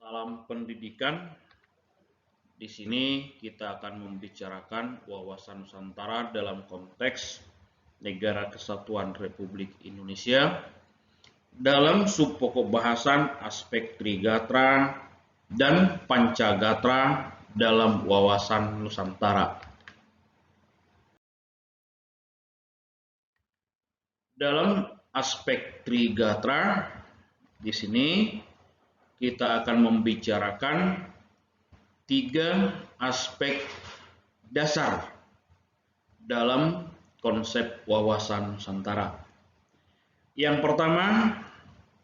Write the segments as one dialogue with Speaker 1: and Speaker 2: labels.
Speaker 1: Salam pendidikan. Di sini kita akan membicarakan wawasan Nusantara dalam konteks Negara Kesatuan Republik Indonesia dalam subpokok bahasan aspek Trigatra dan Pancagatra dalam wawasan Nusantara. Dalam aspek Trigatra di sini kita akan membicarakan 3 aspek dasar dalam konsep wawasan Nusantara. Yang pertama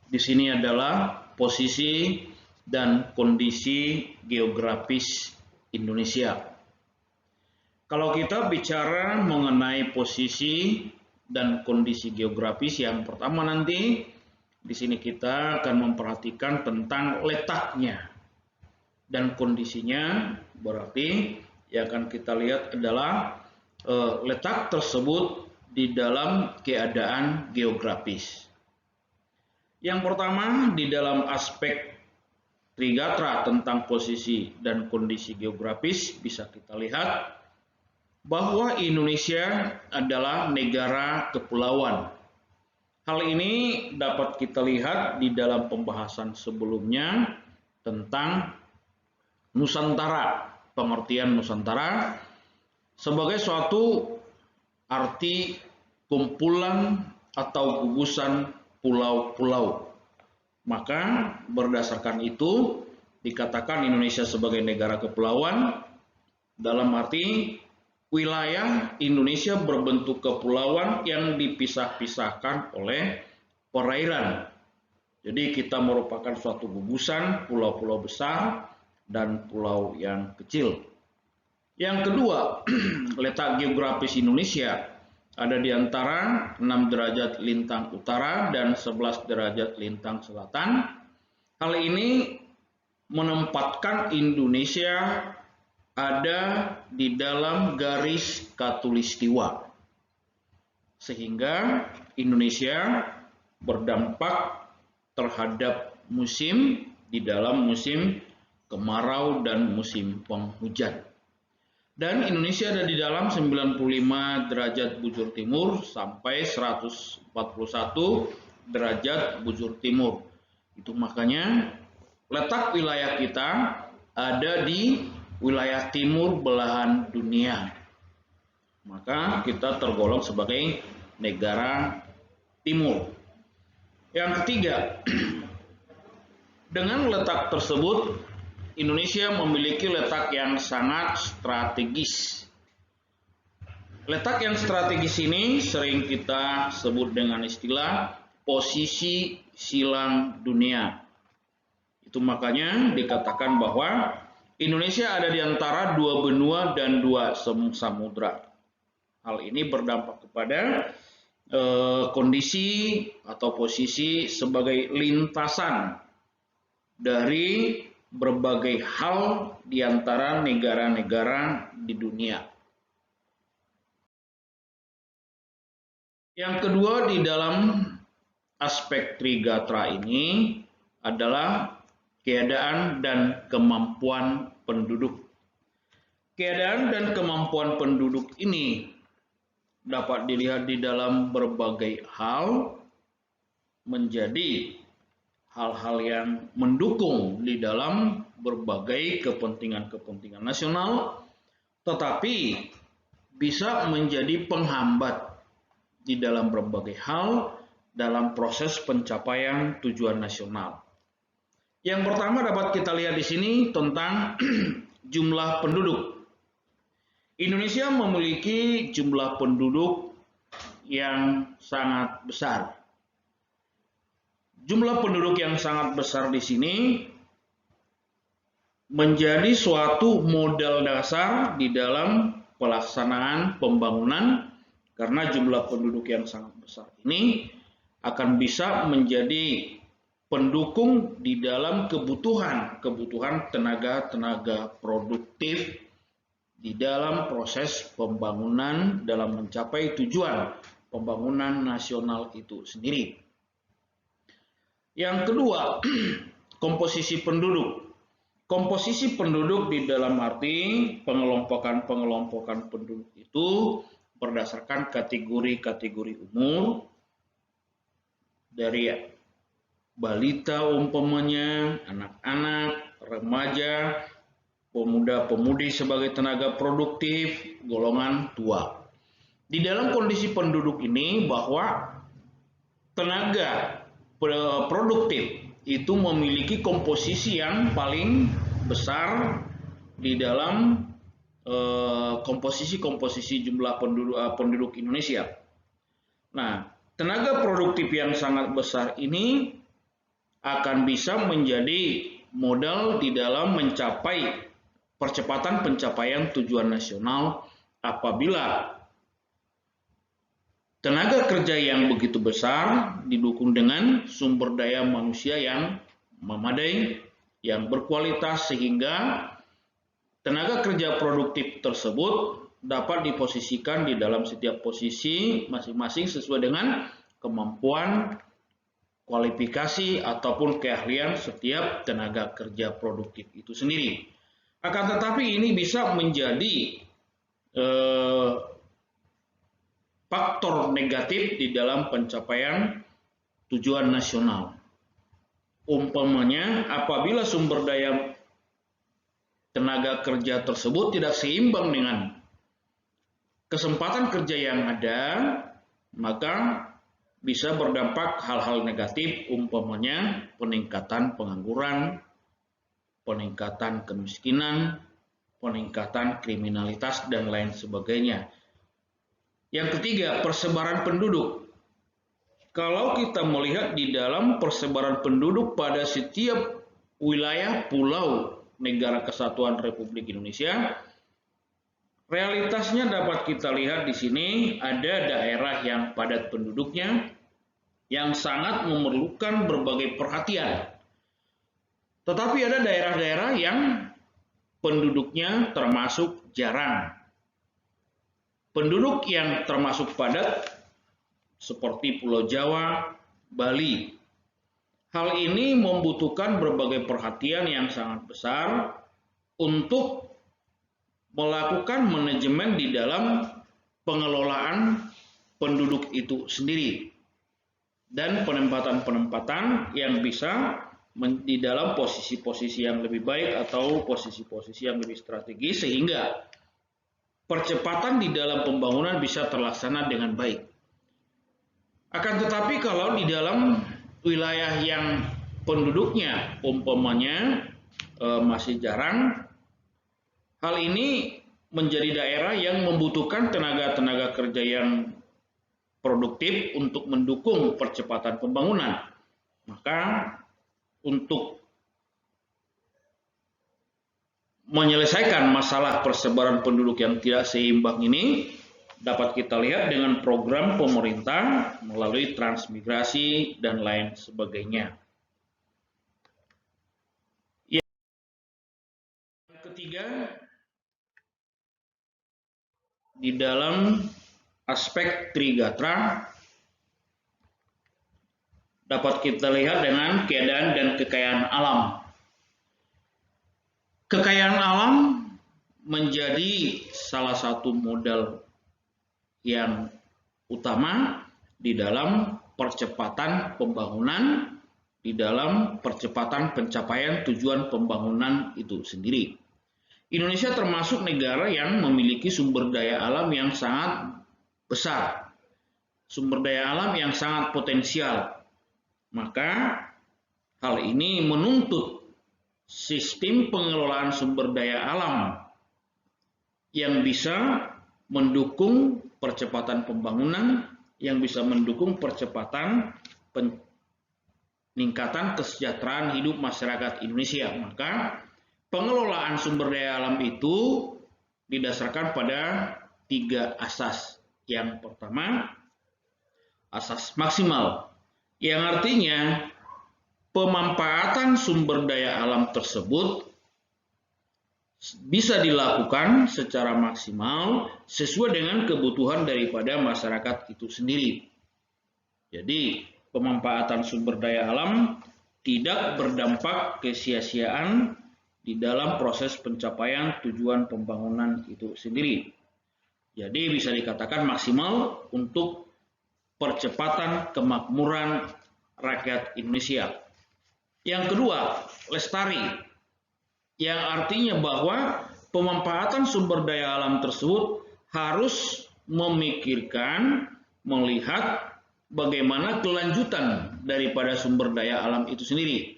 Speaker 1: di sini adalah posisi dan kondisi geografis Indonesia. Kalau kita bicara mengenai posisi dan kondisi geografis, yang pertama nanti di sini kita akan memperhatikan tentang letaknya dan kondisinya. Berarti yang akan kita lihat adalah letak tersebut di dalam keadaan geografis. Yang pertama di dalam aspek Trigatra tentang posisi dan kondisi geografis bisa kita lihat bahwa Indonesia adalah negara kepulauan. Hal ini dapat kita lihat di dalam pembahasan sebelumnya tentang Nusantara. Pengertian Nusantara sebagai suatu arti kumpulan atau gugusan pulau-pulau. Maka berdasarkan itu dikatakan Indonesia sebagai negara kepulauan dalam arti wilayah Indonesia berbentuk kepulauan yang dipisah-pisahkan oleh perairan. Jadi kita merupakan suatu gugusan pulau-pulau besar dan pulau yang kecil. Yang kedua, letak geografis Indonesia ada di antara 6 derajat lintang utara dan 11 derajat lintang selatan. Hal ini menempatkan Indonesia ada di dalam garis khatulistiwa, sehingga Indonesia berdampak terhadap musim di dalam musim kemarau dan musim penghujan. Dan Indonesia ada di dalam 95 derajat bujur timur sampai 141 derajat bujur timur. Itu makanya letak wilayah kita ada di wilayah timur belahan dunia. Maka kita tergolong sebagai negara timur. Yang ketiga, dengan letak tersebut Indonesia memiliki letak yang sangat strategis. Letak yang strategis ini sering kita sebut dengan istilah posisi silang dunia. Itu makanya dikatakan bahwa Indonesia ada di antara 2 benua dan 2 samudra. Hal ini berdampak kepada kondisi atau posisi sebagai lintasan dari berbagai hal di antara negara-negara di dunia. Yang kedua di dalam aspek Trigatra ini adalah keadaan dan kemampuan penduduk. Keadaan dan kemampuan penduduk ini dapat dilihat di dalam berbagai hal menjadi hal-hal yang mendukung di dalam berbagai kepentingan-kepentingan nasional, tetapi bisa menjadi penghambat di dalam berbagai hal dalam proses pencapaian tujuan nasional. Yang pertama dapat kita lihat di sini tentang jumlah penduduk. Indonesia memiliki jumlah penduduk yang sangat besar. Jumlah penduduk yang sangat besar di sini menjadi suatu modal dasar di dalam pelaksanaan pembangunan, karena jumlah penduduk yang sangat besar ini akan bisa menjadi pendukung di dalam kebutuhan tenaga-tenaga produktif di dalam proses pembangunan dalam mencapai tujuan pembangunan nasional itu sendiri. Yang kedua, komposisi penduduk. Komposisi penduduk di dalam arti pengelompokan penduduk itu berdasarkan kategori-kategori umur, dari balita umpamanya, anak-anak, remaja, pemuda-pemudi sebagai tenaga produktif, golongan tua. Di dalam kondisi penduduk ini bahwa tenaga produktif itu memiliki komposisi yang paling besar di dalam komposisi jumlah penduduk Indonesia. Nah, tenaga produktif yang sangat besar ini akan bisa menjadi modal di dalam mencapai percepatan pencapaian tujuan nasional apabila tenaga kerja yang begitu besar didukung dengan sumber daya manusia yang memadai, yang berkualitas, sehingga tenaga kerja produktif tersebut dapat diposisikan di dalam setiap posisi masing-masing sesuai dengan kemampuan, kualifikasi, ataupun keahlian setiap tenaga kerja produktif itu sendiri. Akan tetapi ini bisa menjadi faktor negatif di dalam pencapaian tujuan nasional. Umpamanya apabila sumber daya tenaga kerja tersebut tidak seimbang dengan kesempatan kerja yang ada, maka bisa berdampak hal-hal negatif, umpamanya peningkatan pengangguran, peningkatan kemiskinan, peningkatan kriminalitas, dan lain sebagainya. Yang ketiga, persebaran penduduk. Kalau kita melihat di dalam persebaran penduduk pada setiap wilayah pulau Negara Kesatuan Republik Indonesia, realitasnya dapat kita lihat di sini ada daerah yang padat penduduknya, yang sangat memerlukan berbagai perhatian. Tetapi ada daerah-daerah yang penduduknya termasuk jarang. Penduduk yang termasuk padat seperti Pulau Jawa, Bali. Hal ini membutuhkan berbagai perhatian yang sangat besar untuk melakukan manajemen di dalam pengelolaan penduduk itu sendiri dan penempatan-penempatan yang bisa di dalam posisi-posisi yang lebih baik atau posisi-posisi yang lebih strategis sehingga percepatan di dalam pembangunan bisa terlaksana dengan baik. Akan tetapi kalau di dalam wilayah yang penduduknya umpamanya masih jarang, hal ini menjadi daerah yang membutuhkan tenaga-tenaga kerja yang produktif untuk mendukung percepatan pembangunan. Maka untuk menyelesaikan masalah persebaran penduduk yang tidak seimbang ini dapat kita lihat dengan program pemerintah melalui transmigrasi dan lain sebagainya. Yang ketiga, di dalam aspek Trigatra dapat kita lihat dengan keadaan dan kekayaan alam. Kekayaan alam menjadi salah satu modal yang utama di dalam percepatan pembangunan, di dalam percepatan pencapaian tujuan pembangunan itu sendiri. Indonesia termasuk negara yang memiliki sumber daya alam yang sangat besar, sumber daya alam yang sangat potensial. Maka hal ini menuntut sistem pengelolaan sumber daya alam yang bisa mendukung percepatan pembangunan, yang bisa mendukung percepatan peningkatan kesejahteraan hidup masyarakat Indonesia. Maka pengelolaan sumber daya alam itu didasarkan pada 3 asas. Yang pertama, asas maksimal, yang artinya pemanfaatan sumber daya alam tersebut bisa dilakukan secara maksimal sesuai dengan kebutuhan daripada masyarakat itu sendiri. Jadi, pemanfaatan sumber daya alam tidak berdampak kesia-siaan di dalam proses pencapaian tujuan pembangunan itu sendiri. Jadi bisa dikatakan maksimal untuk percepatan kemakmuran rakyat Indonesia. Yang kedua, lestari, yang artinya bahwa pemanfaatan sumber daya alam tersebut harus memikirkan, melihat bagaimana kelanjutan daripada sumber daya alam itu sendiri,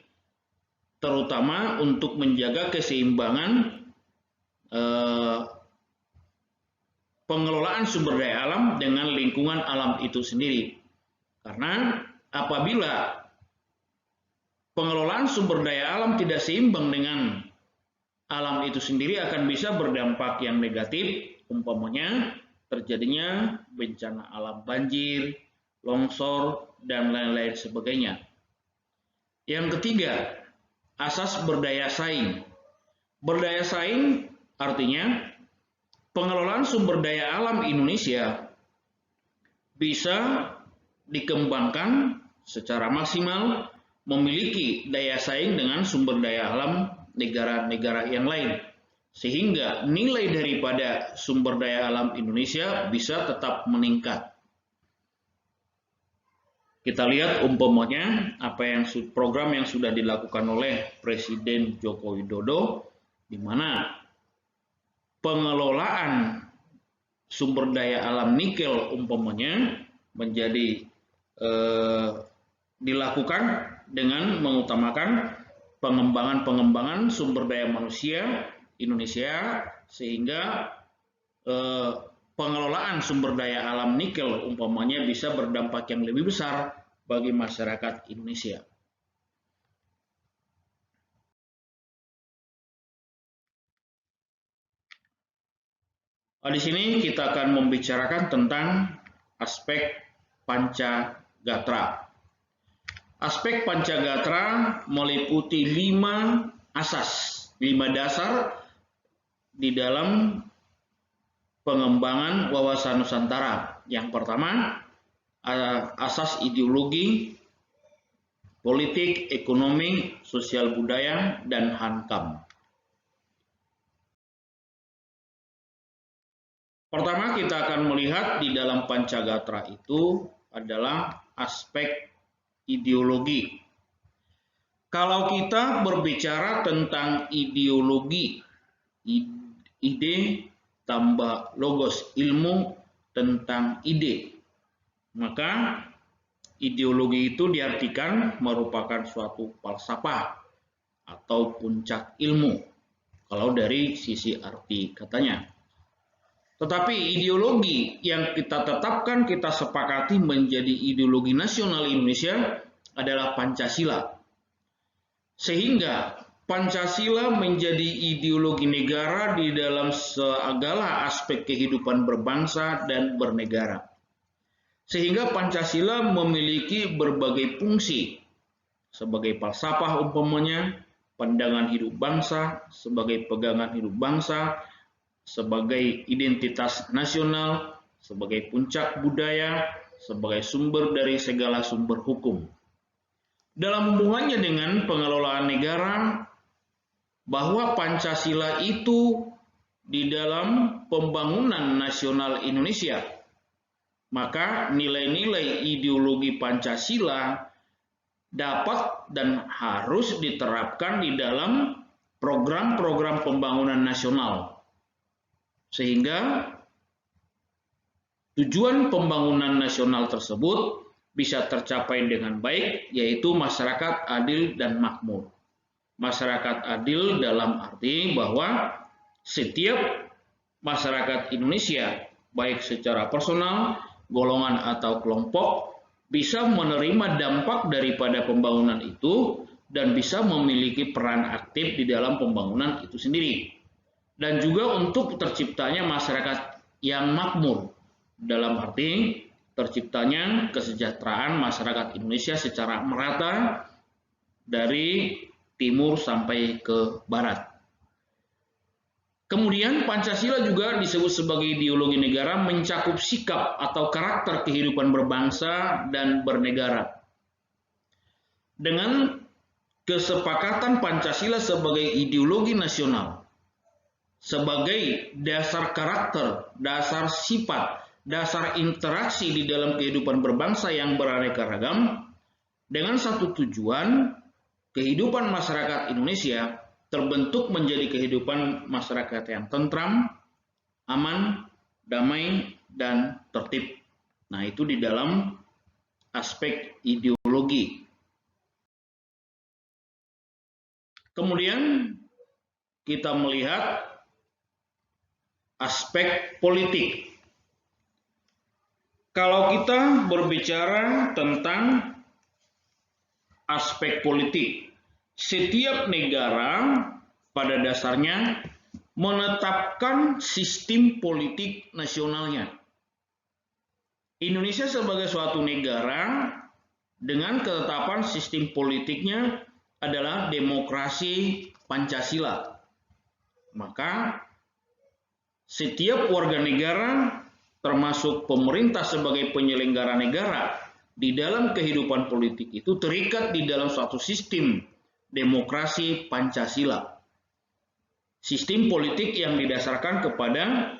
Speaker 1: terutama untuk menjaga keseimbangan pengelolaan sumber daya alam dengan lingkungan alam itu sendiri. Karena apabila pengelolaan sumber daya alam tidak seimbang dengan alam itu sendiri akan bisa berdampak yang negatif, umpamanya terjadinya bencana alam banjir, longsor, dan lain-lain sebagainya. Yang ketiga, asas berdaya saing. Berdaya saing artinya pengelolaan sumber daya alam Indonesia bisa dikembangkan secara maksimal, memiliki daya saing dengan sumber daya alam negara-negara yang lain, sehingga nilai daripada sumber daya alam Indonesia bisa tetap meningkat. Kita lihat umpamanya apa yang program yang sudah dilakukan oleh Presiden Joko Widodo, di mana pengelolaan sumber daya alam nikel umpamanya menjadi dilakukan dengan mengutamakan pengembangan sumber daya manusia Indonesia, sehingga pengelolaan sumber daya alam nikel umpamanya bisa berdampak yang lebih besar bagi masyarakat Indonesia. Di sini kita akan membicarakan tentang aspek Pancagatra. Aspek Pancagatra meliputi 5 asas, 5 dasar di dalam pengembangan wawasan Nusantara. Yang pertama, asas ideologi, politik, ekonomi, sosial budaya, dan hankam. Pertama, kita akan melihat di dalam Pancagatra itu adalah aspek ideologi. Kalau kita berbicara tentang ideologi, ide tambah logos, ilmu tentang ide, maka ideologi itu diartikan merupakan suatu falsafah atau puncak ilmu, kalau dari sisi arti katanya. Tetapi ideologi yang kita tetapkan, kita sepakati menjadi ideologi nasional Indonesia adalah Pancasila. Sehingga Pancasila menjadi ideologi negara di dalam segala aspek kehidupan berbangsa dan bernegara. Sehingga Pancasila memiliki berbagai fungsi sebagai falsafah umpamanya, pandangan hidup bangsa, sebagai pegangan hidup bangsa, sebagai identitas nasional, sebagai puncak budaya, sebagai sumber dari segala sumber hukum. Dalam hubungannya dengan pengelolaan negara, bahwa Pancasila itu di dalam pembangunan nasional Indonesia, maka nilai-nilai ideologi Pancasila dapat dan harus diterapkan di dalam program-program pembangunan nasional. Sehingga tujuan pembangunan nasional tersebut bisa tercapai dengan baik, yaitu masyarakat adil dan makmur. Masyarakat adil dalam arti bahwa setiap masyarakat Indonesia, baik secara personal, golongan atau kelompok, bisa menerima dampak daripada pembangunan itu dan bisa memiliki peran aktif di dalam pembangunan itu sendiri. Dan juga untuk terciptanya masyarakat yang makmur, dalam arti terciptanya kesejahteraan masyarakat Indonesia secara merata dari timur sampai ke barat. Kemudian Pancasila juga disebut sebagai ideologi negara, mencakup sikap atau karakter kehidupan berbangsa dan bernegara. Dengan kesepakatan Pancasila sebagai ideologi nasional, sebagai dasar karakter, dasar sifat, dasar interaksi di dalam kehidupan berbangsa yang beraneka ragam, dengan satu tujuan, kehidupan masyarakat Indonesia terbentuk menjadi kehidupan masyarakat yang tentram, aman, damai, dan tertib. Nah, itu di dalam aspek ideologi. Kemudian kita melihat aspek politik. Kalau kita berbicara tentang aspek politik, setiap negara pada dasarnya menetapkan sistem politik nasionalnya. Indonesia sebagai suatu negara dengan ketetapan sistem politiknya adalah demokrasi Pancasila. Maka setiap warga negara termasuk pemerintah sebagai penyelenggara negara di dalam kehidupan politik itu terikat di dalam suatu sistem demokrasi Pancasila. Sistem politik yang didasarkan kepada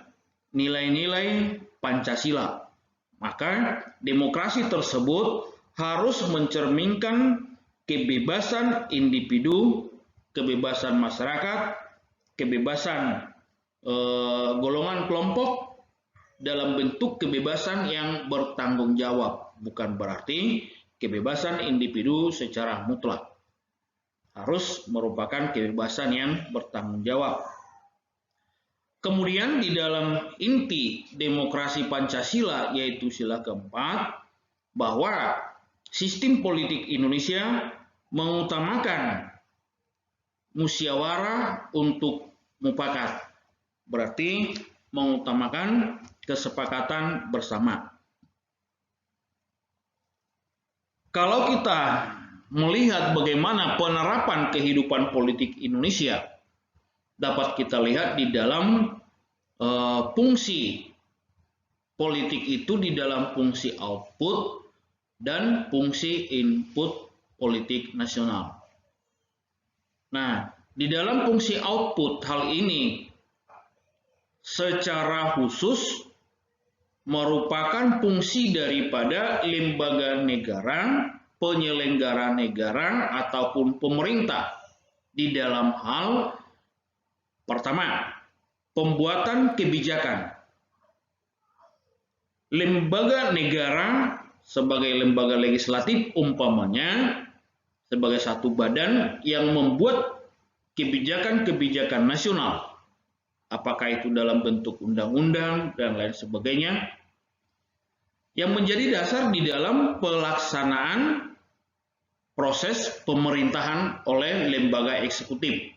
Speaker 1: nilai-nilai Pancasila. Maka demokrasi tersebut harus mencerminkan kebebasan individu, kebebasan masyarakat, kebebasan golongan kelompok dalam bentuk kebebasan yang bertanggung jawab. Bukan berarti kebebasan individu secara mutlak. Harus merupakan kebebasan yang bertanggung jawab. Kemudian di dalam inti demokrasi Pancasila, yaitu sila keempat, bahwa sistem politik Indonesia mengutamakan musyawarah untuk mufakat. Berarti mengutamakan kesepakatan bersama. Kalau kita melihat bagaimana penerapan kehidupan politik Indonesia, dapat kita lihat di dalam fungsi politik itu di dalam fungsi output dan fungsi input politik nasional. Nah, di dalam fungsi output hal ini secara khusus merupakan fungsi daripada lembaga negara, penyelenggara negara ataupun pemerintah di dalam hal pertama, pembuatan kebijakan. Lembaga negara sebagai lembaga legislatif umpamanya sebagai satu badan yang membuat kebijakan-kebijakan nasional. Apakah itu dalam bentuk undang-undang dan lain sebagainya, yang menjadi dasar di dalam pelaksanaan proses pemerintahan oleh lembaga eksekutif.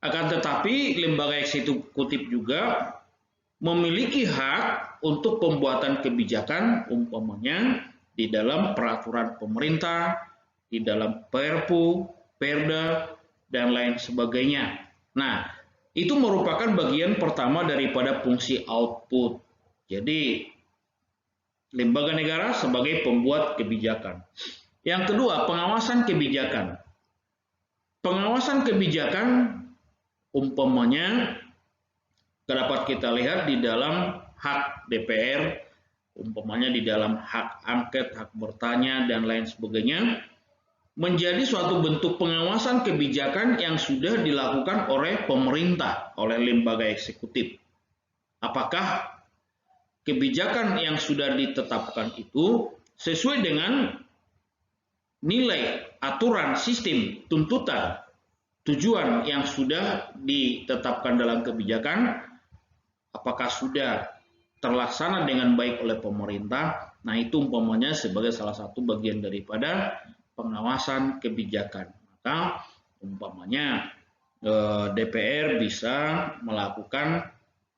Speaker 1: Akan tetapi lembaga eksekutif juga memiliki hak untuk pembuatan kebijakan, umpamanya di dalam peraturan pemerintah, di dalam Perpu, Perda, dan lain sebagainya. Nah, itu merupakan bagian pertama daripada fungsi output. Jadi, lembaga negara sebagai pembuat kebijakan. Yang kedua, pengawasan kebijakan. Pengawasan kebijakan umpamanya dapat kita lihat di dalam hak DPR, umpamanya di dalam hak angket, hak bertanya, dan lain sebagainya, menjadi suatu bentuk pengawasan kebijakan yang sudah dilakukan oleh pemerintah, oleh lembaga eksekutif. Apakah kebijakan yang sudah ditetapkan itu sesuai dengan nilai, aturan, sistem, tuntutan, tujuan yang sudah ditetapkan dalam kebijakan, apakah sudah terlaksana dengan baik oleh pemerintah? Nah, itu umpamanya sebagai salah satu bagian daripada pengawasan kebijakan. Maka umpamanya DPR bisa melakukan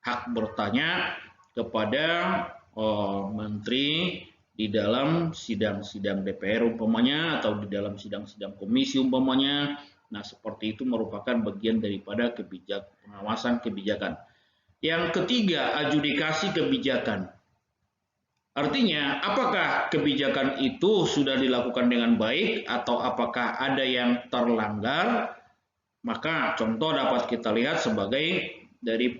Speaker 1: hak bertanya kepada menteri di dalam sidang-sidang DPR umpamanya, atau di dalam sidang-sidang komisi umpamanya. Nah, seperti itu merupakan bagian daripada pengawasan kebijakan. Yang ketiga, adjudikasi kebijakan. Artinya, apakah kebijakan itu sudah dilakukan dengan baik atau apakah ada yang terlanggar? Maka contoh dapat kita lihat sebagai dari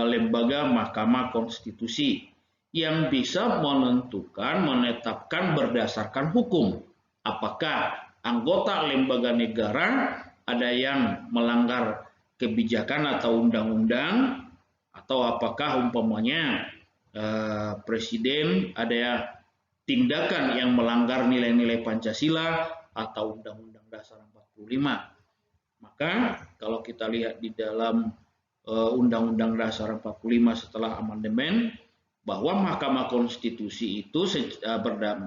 Speaker 1: lembaga Mahkamah Konstitusi yang bisa menetapkan berdasarkan hukum apakah anggota lembaga negara ada yang melanggar kebijakan atau undang-undang, atau apakah umpamanya presiden ada tindakan yang melanggar nilai-nilai Pancasila atau Undang-Undang Dasar 45. Maka kalau kita lihat di dalam Undang-Undang Dasar 45 setelah amandemen, bahwa Mahkamah Konstitusi itu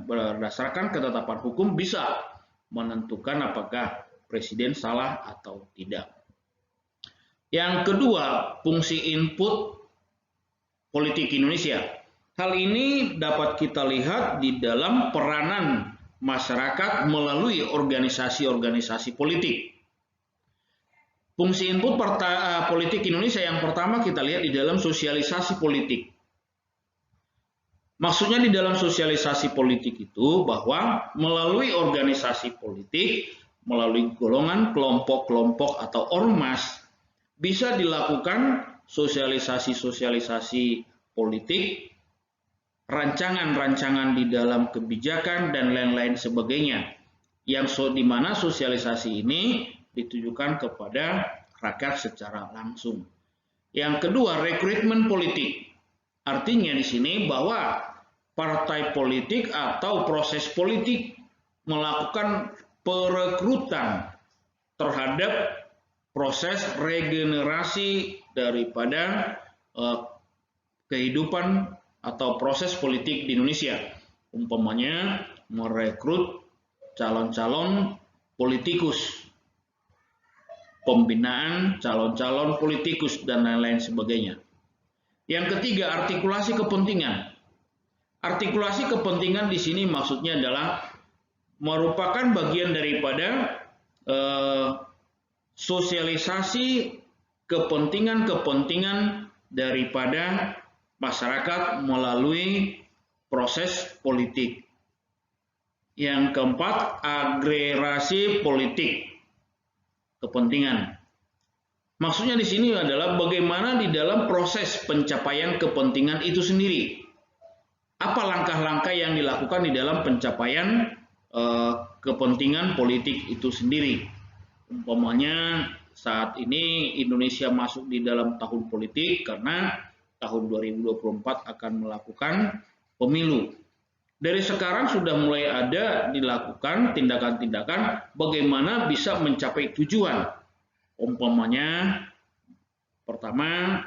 Speaker 1: berdasarkan ketetapan hukum bisa menentukan apakah presiden salah atau tidak. Yang kedua, fungsi input politik Indonesia. Hal ini dapat kita lihat di dalam peranan masyarakat melalui organisasi-organisasi politik. Fungsi input politik Indonesia yang pertama kita lihat di dalam sosialisasi politik. Maksudnya di dalam sosialisasi politik itu bahwa melalui organisasi politik, melalui golongan, kelompok-kelompok atau ormas, bisa dilakukan sosialisasi politik, rancangan-rancangan di dalam kebijakan dan lain-lain sebagainya, yang di mana sosialisasi ini ditujukan kepada rakyat secara langsung. Yang kedua, rekrutmen politik. Artinya di sini bahwa partai politik atau proses politik melakukan perekrutan terhadap proses regenerasi daripada kehidupan atau proses politik di Indonesia. Umpamanya merekrut calon-calon politikus, pembinaan calon-calon politikus, dan lain-lain sebagainya. Yang ketiga, artikulasi kepentingan. Artikulasi kepentingan di sini maksudnya adalah merupakan bagian daripada sosialisasi kepentingan-kepentingan daripada masyarakat melalui proses politik. Yang keempat, agregasi politik kepentingan. Maksudnya di sini adalah bagaimana di dalam proses pencapaian kepentingan itu sendiri. Apa langkah-langkah yang dilakukan di dalam pencapaian kepentingan politik itu sendiri. Umpamanya saat ini Indonesia masuk di dalam tahun politik karena tahun 2024 akan melakukan pemilu. Dari sekarang sudah mulai ada dilakukan tindakan-tindakan bagaimana bisa mencapai tujuan. Umpamanya, pertama,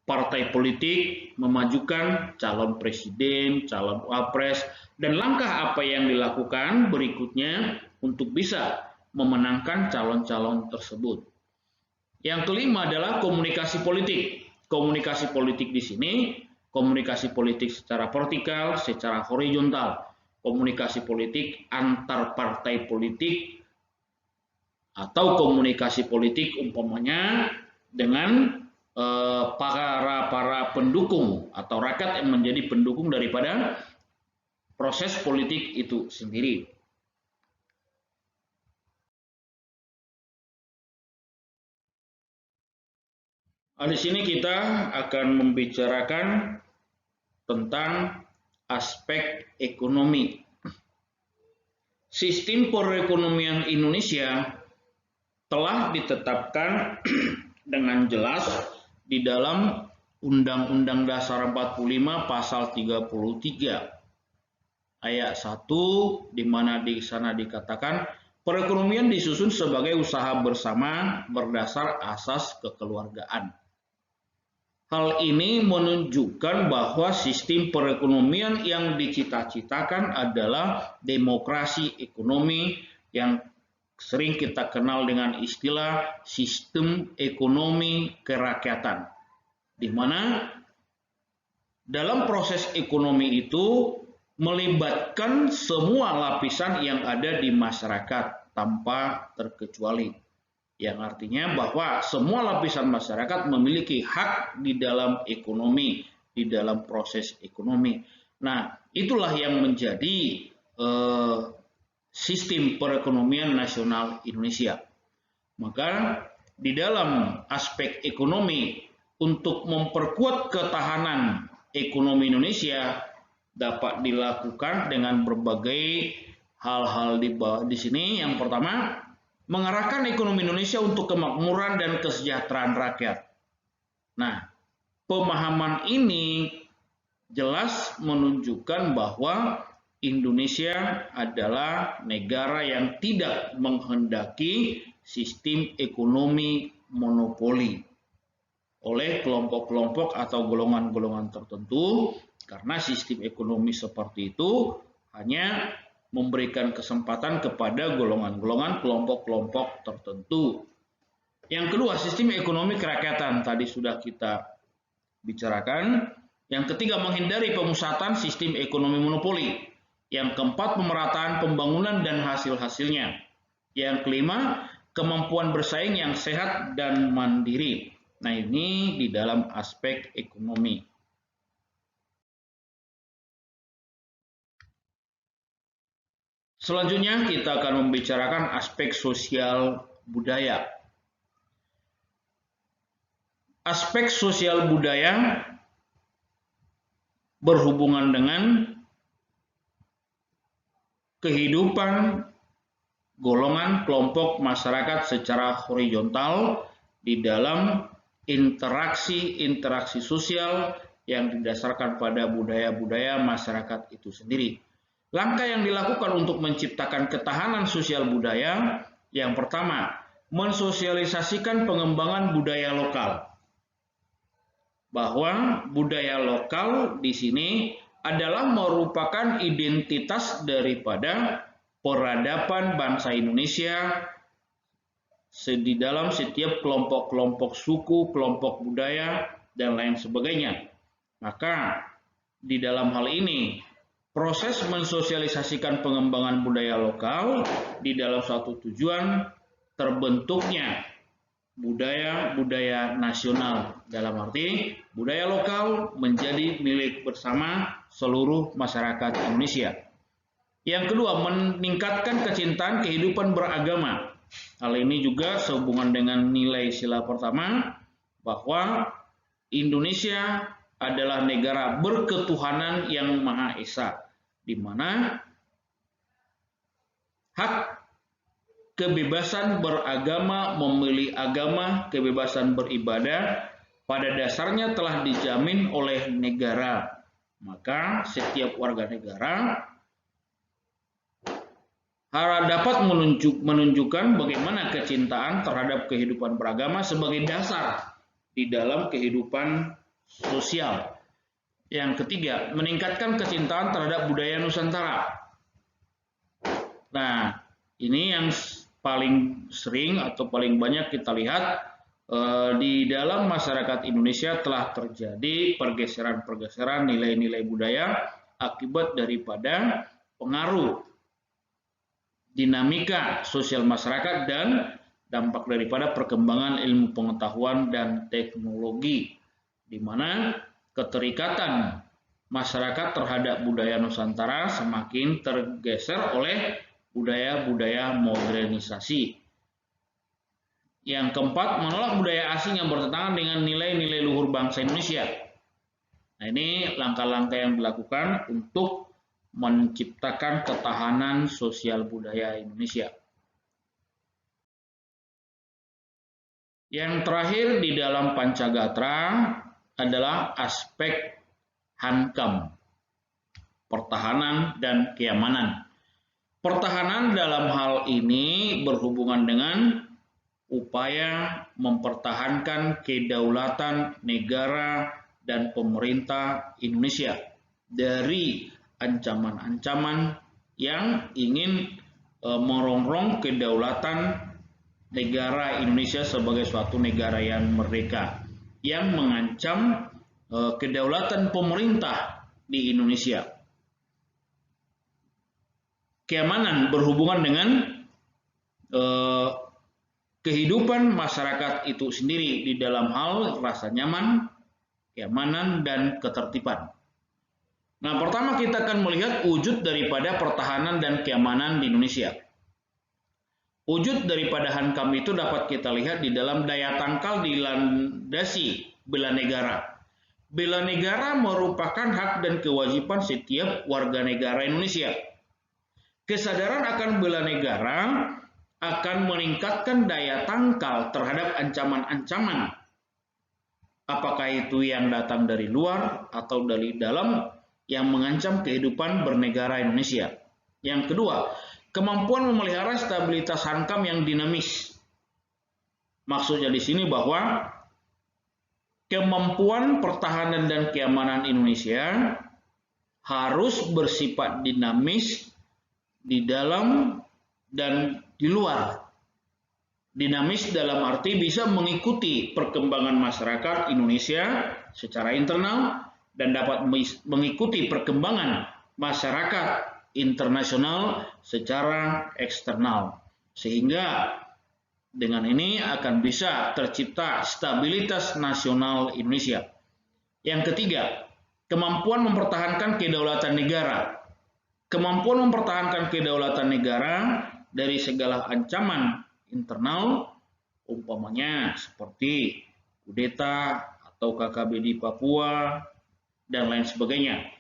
Speaker 1: partai politik memajukan calon presiden, calon wapres, dan langkah apa yang dilakukan berikutnya untuk bisa memenangkan calon-calon tersebut. Yang kelima adalah komunikasi politik. Komunikasi politik di sini komunikasi politik secara vertikal, secara horizontal, komunikasi politik antar partai politik, atau komunikasi politik umpamanya dengan para pendukung atau rakyat yang menjadi pendukung daripada proses politik itu sendiri. Di sini kita akan membicarakan tentang aspek ekonomi. Sistem perekonomian Indonesia telah ditetapkan dengan jelas di dalam Undang-Undang Dasar 45 pasal 33 ayat 1, di mana di sana dikatakan perekonomian disusun sebagai usaha bersama berdasar asas kekeluargaan. Hal ini menunjukkan bahwa sistem perekonomian yang dicita-citakan adalah demokrasi ekonomi yang sering kita kenal dengan istilah sistem ekonomi kerakyatan, di mana dalam proses ekonomi itu melibatkan semua lapisan yang ada di masyarakat tanpa terkecuali. Yang artinya bahwa semua lapisan masyarakat memiliki hak di dalam ekonomi, di dalam proses ekonomi. Nah, itulah yang menjadi sistem perekonomian nasional Indonesia. Maka di dalam aspek ekonomi, untuk memperkuat ketahanan ekonomi Indonesia dapat dilakukan dengan berbagai hal-hal di sini. Yang pertama, mengarahkan ekonomi Indonesia untuk kemakmuran dan kesejahteraan rakyat. Nah, pemahaman ini jelas menunjukkan bahwa Indonesia adalah negara yang tidak menghendaki sistem ekonomi monopoli oleh kelompok-kelompok atau golongan-golongan tertentu, karena sistem ekonomi seperti itu hanya memberikan kesempatan kepada golongan-golongan kelompok-kelompok tertentu. Yang kedua, sistem ekonomi kerakyatan tadi sudah kita bicarakan. Yang ketiga, menghindari pemusatan sistem ekonomi monopoli. Yang keempat, pemerataan pembangunan dan hasil-hasilnya. Yang kelima, kemampuan bersaing yang sehat dan mandiri. Nah, ini di dalam aspek ekonomi. Selanjutnya kita akan membicarakan aspek sosial budaya. Aspek sosial budaya berhubungan dengan kehidupan golongan kelompok masyarakat secara horizontal di dalam interaksi sosial yang didasarkan pada budaya-budaya masyarakat itu sendiri. Langkah yang dilakukan untuk menciptakan ketahanan sosial budaya, yang pertama, mensosialisasikan pengembangan budaya lokal. Bahwa budaya lokal di sini adalah merupakan identitas daripada peradaban bangsa Indonesia di dalam setiap kelompok-kelompok suku, kelompok budaya, dan lain sebagainya. Maka di dalam hal ini, proses mensosialisasikan pengembangan budaya lokal di dalam suatu tujuan terbentuknya budaya-budaya nasional, dalam arti budaya lokal menjadi milik bersama seluruh masyarakat Indonesia. Yang kedua, meningkatkan kecintaan kehidupan beragama. Hal ini juga sehubungan dengan nilai sila pertama, bahwa Indonesia adalah negara berketuhanan yang Maha Esa, di mana hak kebebasan beragama, memilih agama, kebebasan beribadah pada dasarnya telah dijamin oleh negara. Maka setiap warga negara dapat menunjukkan bagaimana kecintaan terhadap kehidupan beragama sebagai dasar di dalam kehidupan sosial. Yang ketiga, meningkatkan kecintaan terhadap budaya Nusantara. Nah, ini yang paling sering atau paling banyak kita lihat di dalam masyarakat Indonesia telah terjadi pergeseran-pergeseran nilai-nilai budaya akibat daripada pengaruh dinamika sosial masyarakat dan dampak daripada perkembangan ilmu pengetahuan dan teknologi, di mana keterikatan masyarakat terhadap budaya Nusantara semakin tergeser oleh budaya-budaya modernisasi. Yang keempat, menolak budaya asing yang bertentangan dengan nilai-nilai luhur bangsa Indonesia. Nah, ini langkah-langkah yang dilakukan untuk menciptakan ketahanan sosial budaya Indonesia. Yang terakhir di dalam Pancagatra adalah aspek hankam, pertahanan dan keamanan. Pertahanan dalam hal ini berhubungan dengan upaya mempertahankan kedaulatan negara dan pemerintah Indonesia dari ancaman-ancaman yang ingin merongrong kedaulatan negara Indonesia sebagai suatu negara yang merdeka, yang mengancam kedaulatan pemerintah di Indonesia. Keamanan berhubungan dengan kehidupan masyarakat itu sendiri di dalam hal rasa nyaman, keamanan, dan ketertiban. Nah, pertama kita akan melihat wujud daripada pertahanan dan keamanan di Indonesia. Wujud daripada Hankam itu dapat kita lihat di dalam daya tangkal dilandasi bela negara. Bela negara merupakan hak dan kewajiban setiap warga negara Indonesia. Kesadaran akan bela negara akan meningkatkan daya tangkal terhadap ancaman-ancaman. Apakah itu yang datang dari luar atau dari dalam yang mengancam kehidupan bernegara Indonesia. Yang kedua, kemampuan memelihara stabilitas Hankam yang dinamis. Maksudnya di sini bahwa kemampuan pertahanan dan keamanan Indonesia harus bersifat dinamis di dalam dan di luar. Dinamis dalam arti bisa mengikuti perkembangan masyarakat Indonesia secara internal dan dapat mengikuti perkembangan masyarakat internasional secara eksternal. Sehingga dengan ini akan bisa tercipta stabilitas nasional Indonesia. Yang ketiga, kemampuan mempertahankan kedaulatan negara. Kemampuan mempertahankan kedaulatan negara dari segala ancaman internal, umpamanya seperti kudeta atau KKB di Papua dan lain sebagainya.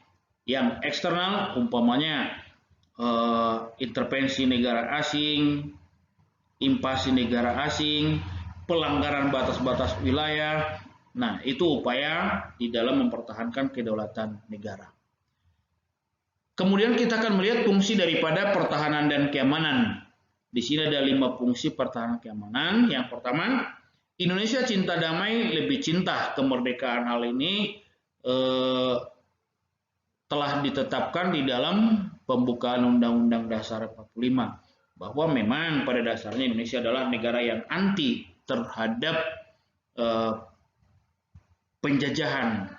Speaker 1: Yang eksternal, umpamanya intervensi negara asing, invasi negara asing, pelanggaran batas-batas wilayah. Nah, itu upaya di dalam mempertahankan kedaulatan negara. Kemudian kita akan melihat fungsi daripada pertahanan dan keamanan. Di sini ada 5 fungsi pertahanan keamanan. Yang pertama, Indonesia cinta damai, lebih cinta kemerdekaan. Hal ini telah ditetapkan di dalam pembukaan Undang-Undang Dasar 45. Bahwa memang pada dasarnya Indonesia adalah negara yang anti terhadap penjajahan.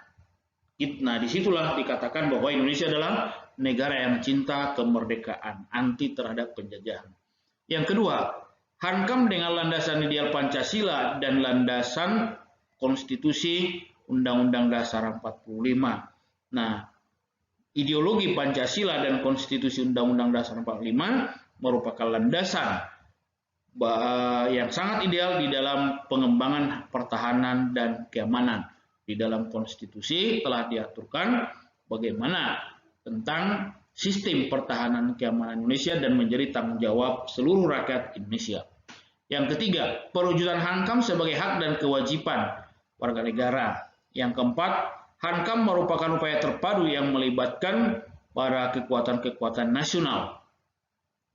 Speaker 1: Nah, disitulah dikatakan bahwa Indonesia adalah negara yang cinta kemerdekaan, anti terhadap penjajahan. Yang kedua, Hankam dengan landasan ideal Pancasila dan landasan konstitusi Undang-Undang Dasar 45. Nah, ideologi Pancasila dan konstitusi Undang-Undang Dasar 45 merupakan landasan yang sangat ideal di dalam pengembangan pertahanan dan keamanan. Di dalam konstitusi telah diaturkan bagaimana tentang sistem pertahanan keamanan Indonesia dan menjadi tanggung jawab seluruh rakyat Indonesia. Yang ketiga, perwujudan Hankam sebagai hak dan kewajiban warga negara. Yang keempat, Hankam merupakan upaya terpadu yang melibatkan para kekuatan-kekuatan nasional.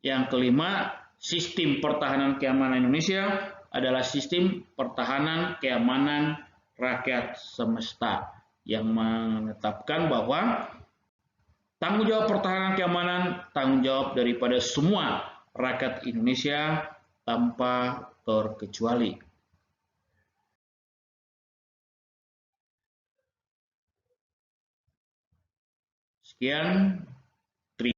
Speaker 1: Yang kelima, sistem pertahanan keamanan Indonesia adalah sistem pertahanan keamanan rakyat semesta yang menetapkan bahwa tanggung jawab pertahanan keamanan, tanggung jawab daripada semua rakyat Indonesia tanpa terkecuali. Sekian